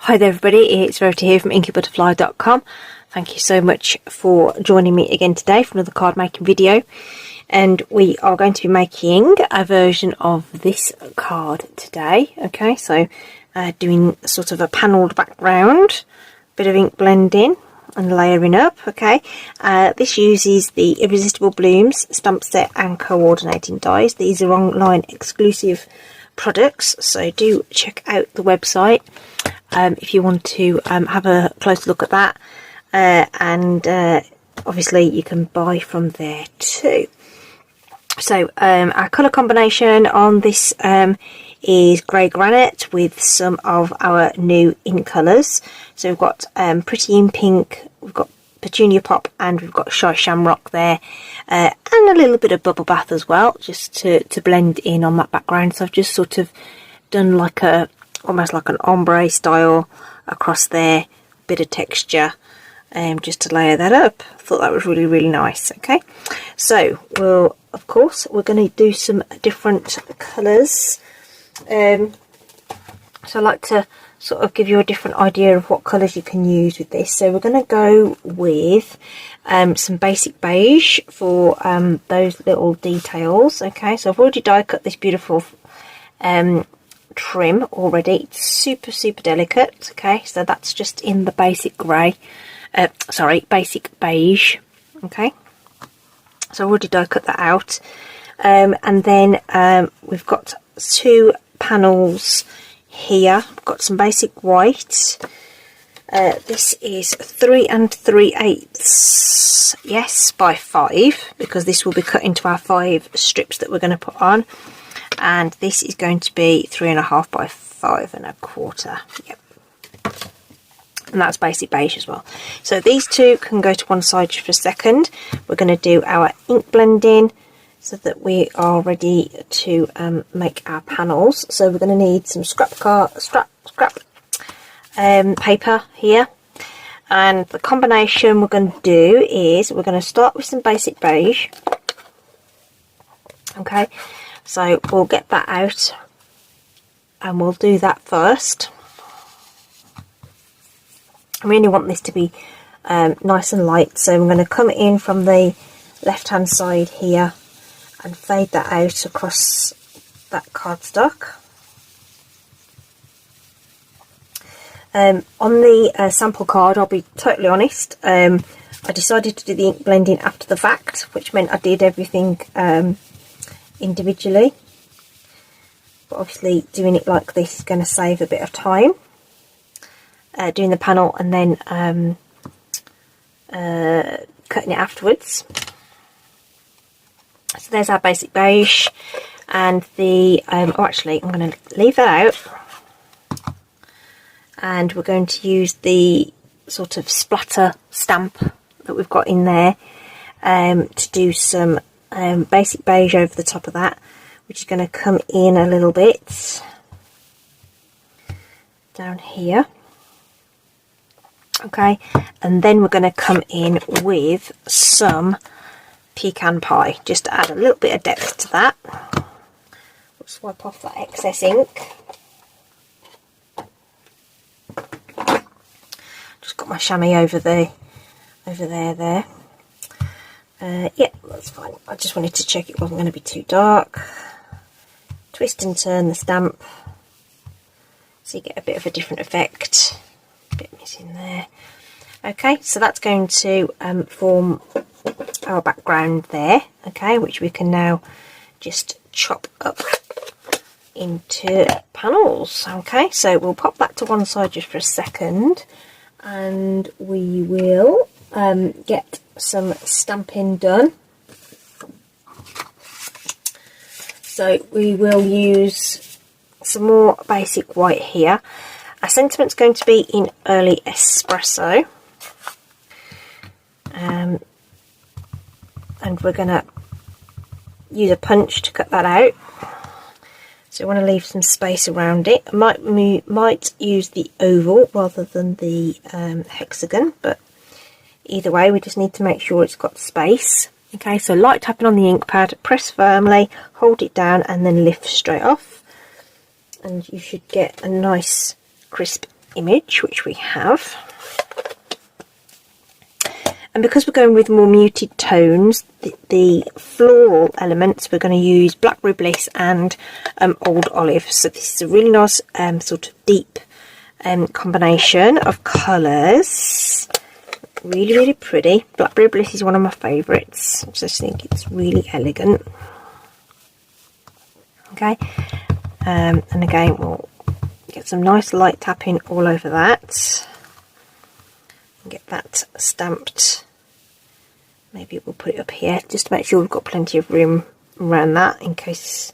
Hi there everybody, it's Verity here from inkybutterfly.com. Thank you so much for joining me again today for another card making video. And we are going to be making a version of this card today. Okay, so doing sort of a panelled background, bit of ink blending and layering up. Okay, this uses the Irresistible Blooms stamp set and coordinating dies. These are online exclusive products, so do check out the website if you want to have a close look at that, and obviously you can buy from there too. So our colour combination on this is grey granite with some of our new ink colours. So we've got Pretty in Pink, we've got Petunia Pop, and we've got Shy Shamrock there, and a little bit of Bubble Bath as well, just to blend in on that background. So I've just sort of done like a almost like an ombre style across there, bit of texture, just to layer that up. I thought that was really nice. Okay, so we'll of course we're going to do some different colours. So I like to sort of give you a different idea of what colours you can use with this. So we're going to go with some basic beige for those little details. Okay, so I've already die cut this beautiful trim already. It's super delicate. Okay, so that's just in the basic grey, basic beige. Okay, so I've already die cut that out, and then we've got two panels here. I've got some basic white. This is 3 3/8, yes, by 5, because this will be cut into our 5 strips that we're going to put on. And this is going to be 3.5 by 5 1/4. Yep. And that's basic beige as well. So these two can go to one side just for a second. We're going to do our ink blending so that we are ready to make our panels. So we're going to need some scrap paper here. And the combination we're going to do is we're going to start with some basic beige. Okay. So we'll get that out and we'll do that first. I really want this to be nice and light, so I'm going to come in from the left hand side here and fade that out across that cardstock. On the sample card, I'll be totally honest, I decided to do the ink blending after the fact, which meant I did everything individually, but obviously doing it like this is going to save a bit of time, doing the panel and then cutting it afterwards. So there's our basic beige, and the actually I'm going to leave that out, and we're going to use the sort of splatter stamp that we've got in there to do some basic beige over the top of that, which is going to come in a little bit down here. Okay, and then we're going to come in with some pecan pie, just to add a little bit of depth to that. We'll swipe off that excess ink. Just got my chamois over there. Yeah, that's fine. I just wanted to check it wasn't going to be too dark. Twist and turn the stamp so you get a bit of a different effect. A bit missing there. Okay, so that's going to form our background there. Okay, which we can now just chop up into panels. Okay, so we'll pop that to one side just for a second, and we will get some stamping done. So we will use some more basic white here. Our sentiment's going to be in Early Espresso, and we're going to use a punch to cut that out. So we want to leave some space around it. I might use the oval rather than the hexagon, but either way we just need to make sure it's got space. Okay, so light tapping on the ink pad, press firmly, hold it down and then lift straight off, and you should get a nice crisp image, which we have. And because we're going with more muted tones, the floral elements, we're going to use Blackberry Bliss and Old Olive. So this is a really nice sort of deep combination of colours. Really, really pretty. Blackberry Bliss is one of my favourites. I just think it's really elegant. Okay, and again, we'll get some nice light tapping all over that. Get that stamped. Maybe we'll put it up here just to make sure we've got plenty of room around that in case,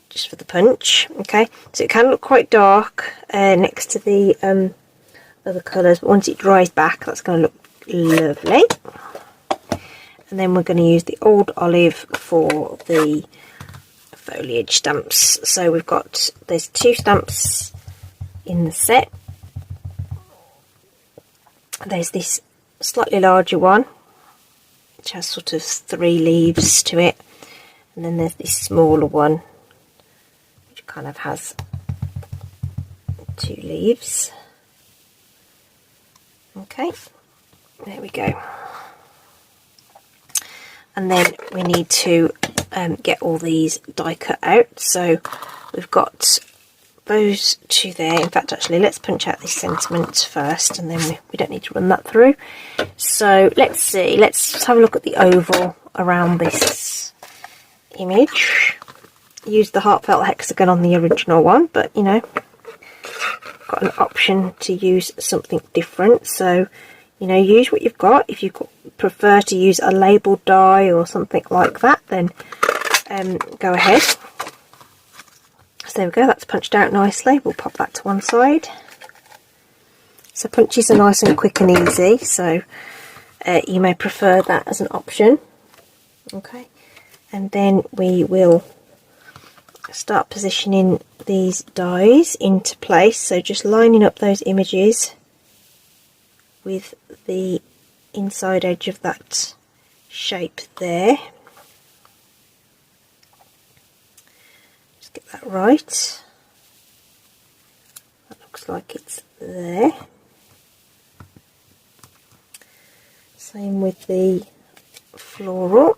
just for the punch. Okay, so it can look quite dark next to the other colours, but once it dries back, that's going to look lovely. And then we're going to use the Old Olive for the foliage stamps. So we've got, there's 2 stamps in the set. There's this slightly larger one which has sort of 3 leaves to it, and then there's this smaller one which kind of has 2 leaves. Okay, there we go. And then we need to get all these die cut out. So we've got those 2 there. In fact, actually, let's punch out this sentiment first, and then we don't need to run that through. So let's see, let's have a look at the oval around this image. Use the heartfelt hexagon on the original one, but you know, got an option to use something different. So you know, use what you've got. If you prefer to use a label die or something like that, then go ahead. So there we go, that's punched out nicely. We'll pop that to one side. So punches are nice and quick and easy, so you may prefer that as an option. Okay, and then we will start positioning these dies into place. So just lining up those images with the inside edge of that shape there. Just get that right. That looks like it's there. Same with the floral.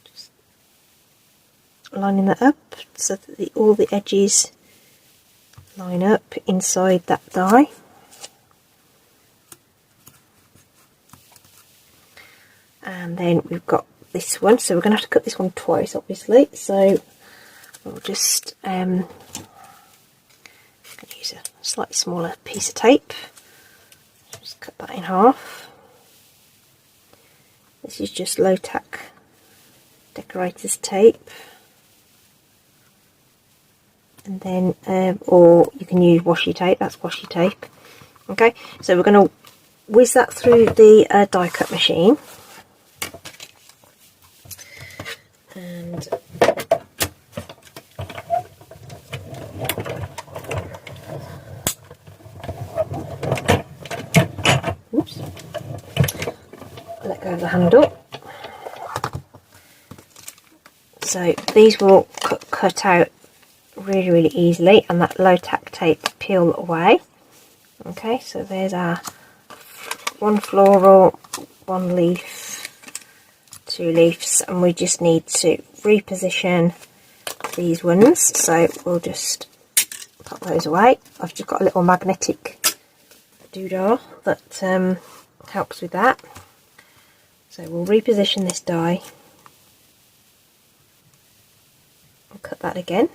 Just lining that up so that all the edges line up inside that die. And then we've got this one, so we're going to have to cut this one twice, obviously. So we'll just use a slightly smaller piece of tape. Just cut that in half. This is just low tack decorator's tape. And then, or you can use washi tape, that's washi tape. Okay, so we're going to whiz that through the die cut machine. And oops, let go of the handle. So these will cut out really easily, and that low tack tape peel away. Okay, so there's our 1 floral, 1 leaf, 2 leaves, and we just need to reposition these ones. So we'll just pop those away. I've just got a little magnetic doodah that helps with that. So we'll reposition this die and cut that again.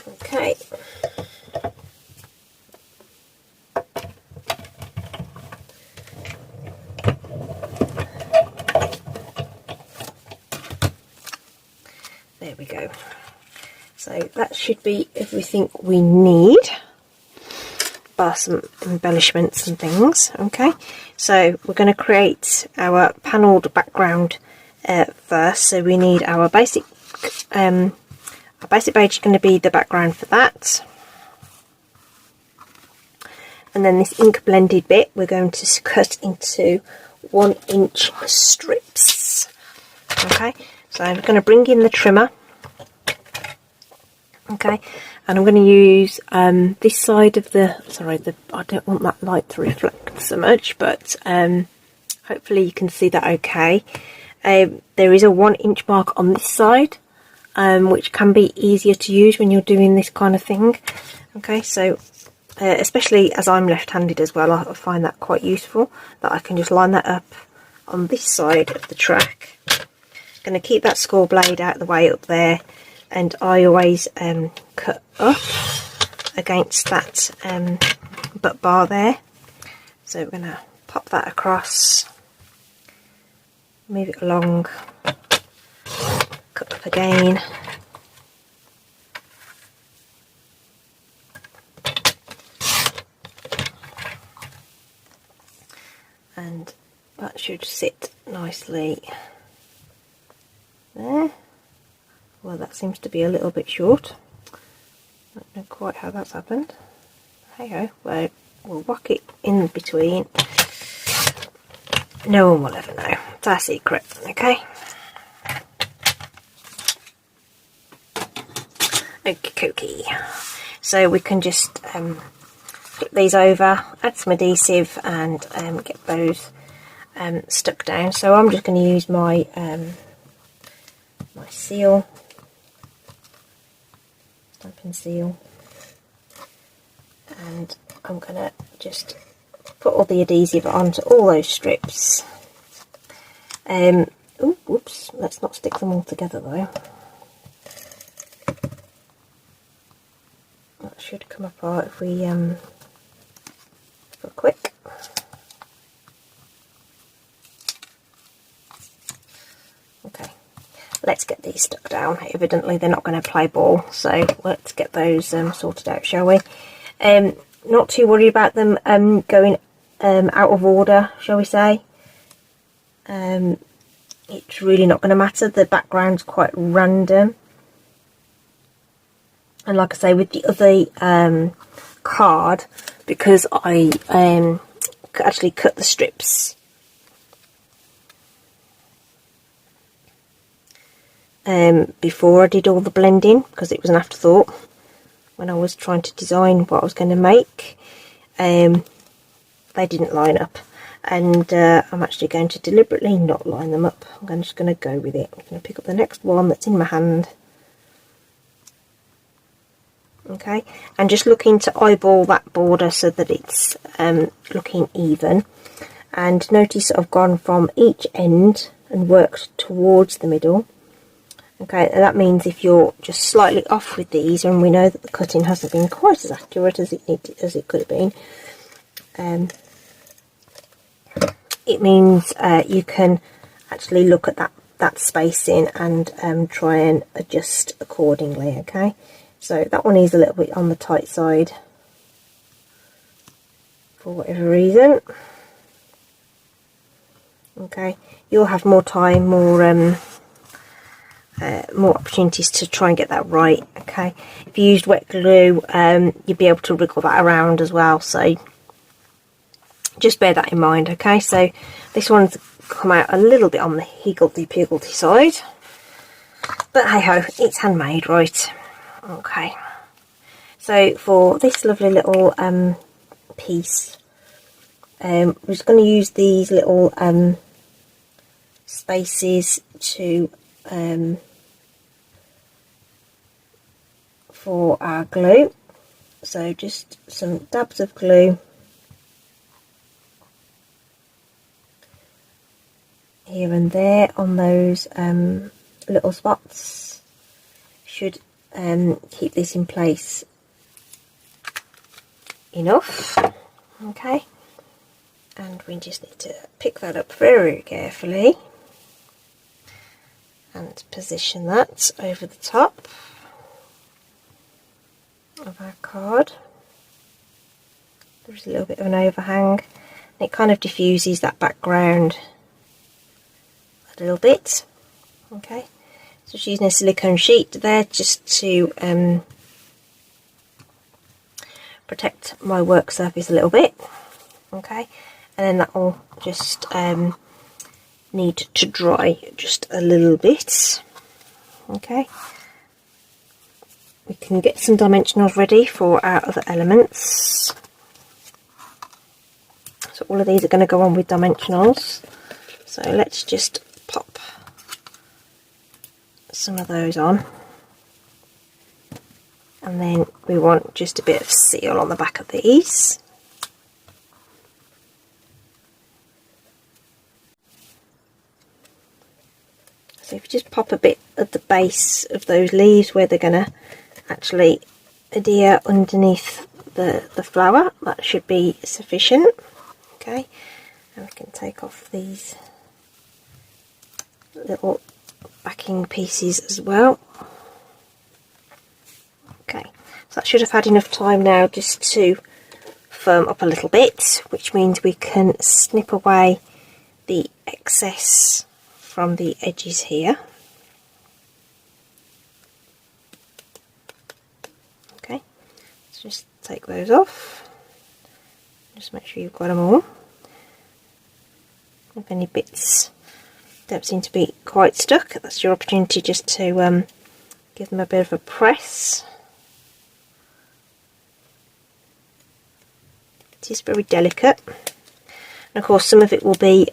Okay. There we go. So that should be everything we need, bar some embellishments and things. Okay, so we're going to create our panelled background first. So we need our basic page is going to be the background for that, and then this ink blended bit we're going to cut into 1-inch strips. Okay, so I'm going to bring in the trimmer Okay, and I'm going to use this side of the, sorry, I don't want that light to reflect so much, but hopefully you can see that okay. There is a 1-inch mark on this side, which can be easier to use when you're doing this kind of thing. Okay, so especially as I'm left-handed as well, I find that quite useful, that I can just line that up on this side of the track. Going to keep that score blade out of the way up there, and I always cut up against that butt bar there. So we're going to pop that across, move it along, cut up again. And that should sit nicely there. Well, that seems to be a little bit short. I don't know quite how that's happened. Hey ho, well, we'll whack it in between. No one will ever know. It's our secret, okay? Okie dokie. So we can just flip these over, add some adhesive, and get those stuck down. So I'm just going to use my my seal. Stampin' seal, and I'm going to just put all the adhesive onto all those strips. Oh, whoops, let's not stick them all together though. That should come apart if we for quick. Okay. Let's get these stuck down. Evidently they're not going to play ball, so let's get those sorted out, shall we? Not too worried about them going out of order, shall we say. It's really not going to matter. The background's quite random. And like I say, with the other card, because I actually cut the strips before I did all the blending, because it was an afterthought when I was trying to design what I was going to make. They didn't line up, and I'm actually going to deliberately not line them up. I'm just going to go with it. I'm going to pick up the next one that's in my hand. Okay, and just looking to eyeball that border so that it's looking even. And notice I've gone from each end and worked towards the middle. Okay, and that means if you're just slightly off with these, and we know that the cutting hasn't been quite as accurate as it could have been, it means you can actually look at that spacing and try and adjust accordingly. Okay, so that one is a little bit on the tight side for whatever reason. Okay, you'll have more time, more opportunities to try and get that right. Okay, if you used wet glue, you'd be able to wriggle that around as well, so just bear that in mind. Okay, so this one's come out a little bit on the higgledy-piggledy side, but hey ho, it's handmade, right? Okay, so for this lovely little piece, we're just going to use these little spaces to for our glue. So just some dabs of glue here and there on those little spots should keep this in place enough. Okay, and we just need to pick that up very carefully and position that over the top of our card. There's a little bit of an overhang, and it kind of diffuses that background a little bit. Okay, so just using a silicone sheet there just to protect my work surface a little bit. Okay, and then that will just need to dry just a little bit. Okay, we can get some dimensionals ready for our other elements. So all of these are going to go on with dimensionals. So let's just pop some of those on. And then we want just a bit of seal on the back of these. So if you just pop a bit at the base of those leaves where they're going to actually adhere underneath the flower, that should be sufficient. Okay, and we can take off these little backing pieces as well. Okay, so that should have had enough time now just to firm up a little bit, which means we can snip away the excess from the edges here. Okay, let's just take those off. Just make sure you've got them all. If any bits don't seem to be quite stuck, that's your opportunity just to give them a bit of a press. It is very delicate, and of course some of it will be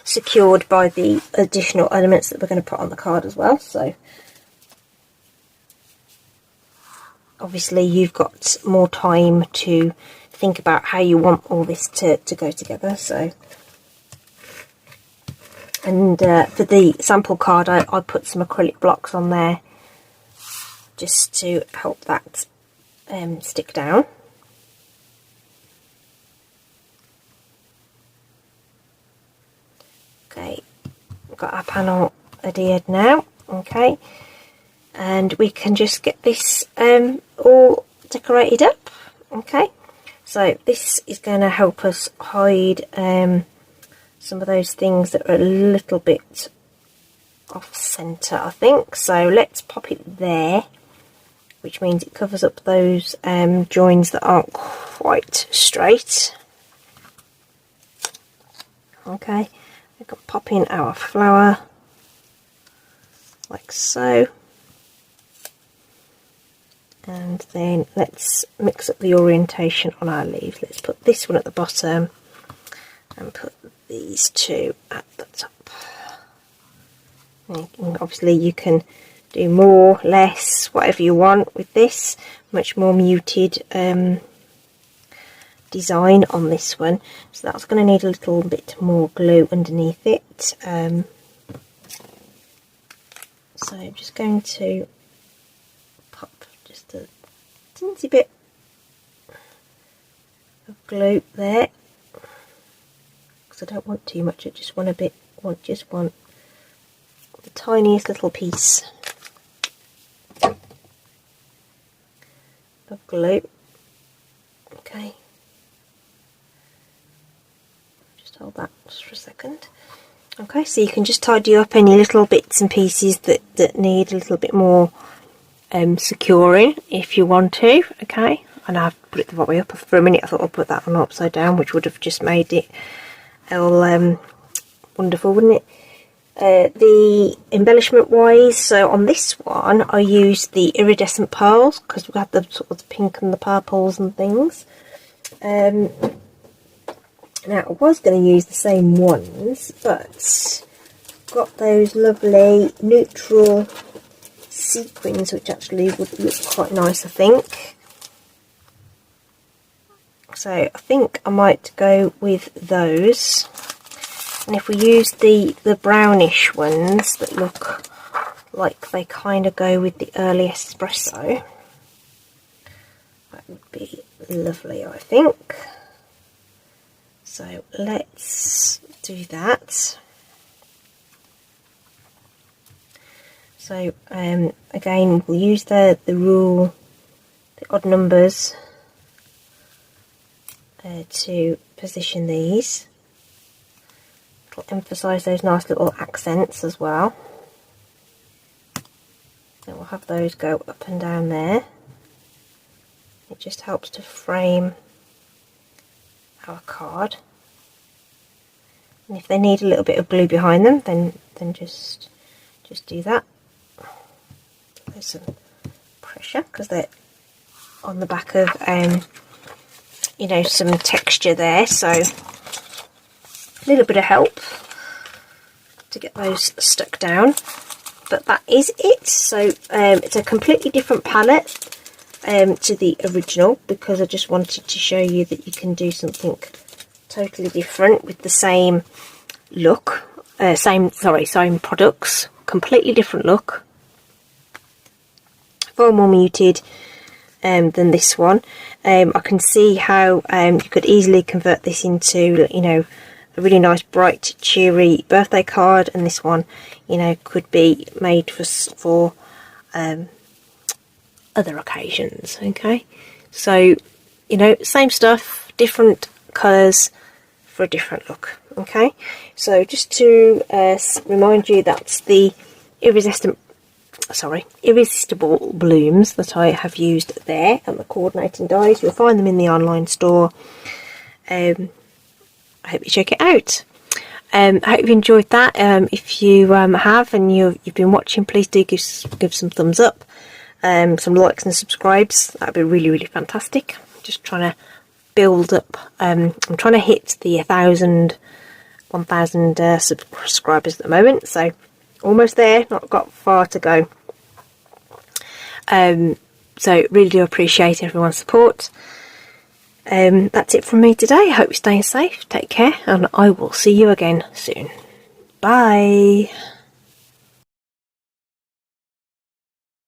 secured by the additional elements that we're going to put on the card as well. So obviously you've got more time to think about how you want all this to go together. So, and for the sample card I put some acrylic blocks on there just to help that stick down. Okay, we've got our panel adhered now. Okay, and we can just get this all decorated up. Okay, so this is going to help us hide some of those things that are a little bit off centre, I think. So let's pop it there, which means it covers up those joins that aren't quite straight. Okay, we can pop in our flower like so. And then let's mix up the orientation on our leaves. Let's put this one at the bottom and put these two at the top. And obviously you can do more, less, whatever you want with this. Much more muted design on this one. So that's going to need a little bit more glue underneath it. So I'm just going to pop just a teensy bit of glue there, because I don't want too much. I just want a bit, just want the tiniest little piece of glue. Okay, just hold that just for a second. Okay, so you can just tidy up any little bits and pieces that need a little bit more securing if you want to. Okay, and I've put it the right way up. For a minute I thought I'd put that on upside down, which would have just made it all wonderful, wouldn't it? The embellishment wise, so on this one I used the iridescent pearls because we had the sort of the pink and the purples and things. Now I was going to use the same ones, but got those lovely neutral sequins which actually would look quite nice, I think. So I think I might go with those. And if we use the brownish ones that look like they kind of go with the early espresso, that would be lovely, I think. So let's do that. So again, we'll use the rule, the odd numbers to position these. It'll emphasise those nice little accents as well. Then we'll have those go up and down there. It just helps to frame our card. And if they need a little bit of glue behind them, then just do that. There's some pressure because they're on the back of you know, some texture there, so a little bit of help to get those stuck down. But that is it. So it's a completely different palette to the original, because I just wanted to show you that you can do something totally different with the same look, same products, completely different look, far more muted than this one. I can see how you could easily convert this into, you know, a really nice bright cheery birthday card, and this one, you know, could be made for other occasions. Okay, so, you know, same stuff, different colours for a different look. Okay, so just to remind you, that's the Irresistible blooms that I have used there, and the coordinating dies. You'll find them in the online store. I hope you check it out. I hope you enjoyed that. If you have, and you've been watching, please do give some thumbs up, some likes and subscribes. That'd be really, really fantastic. Just trying to build up. I'm trying to hit the 1,000 subscribers at the moment, so almost there. Not got far to go. So really do appreciate everyone's support. That's it from me today. I hope you're staying safe, take care, and I will see you again soon. Bye.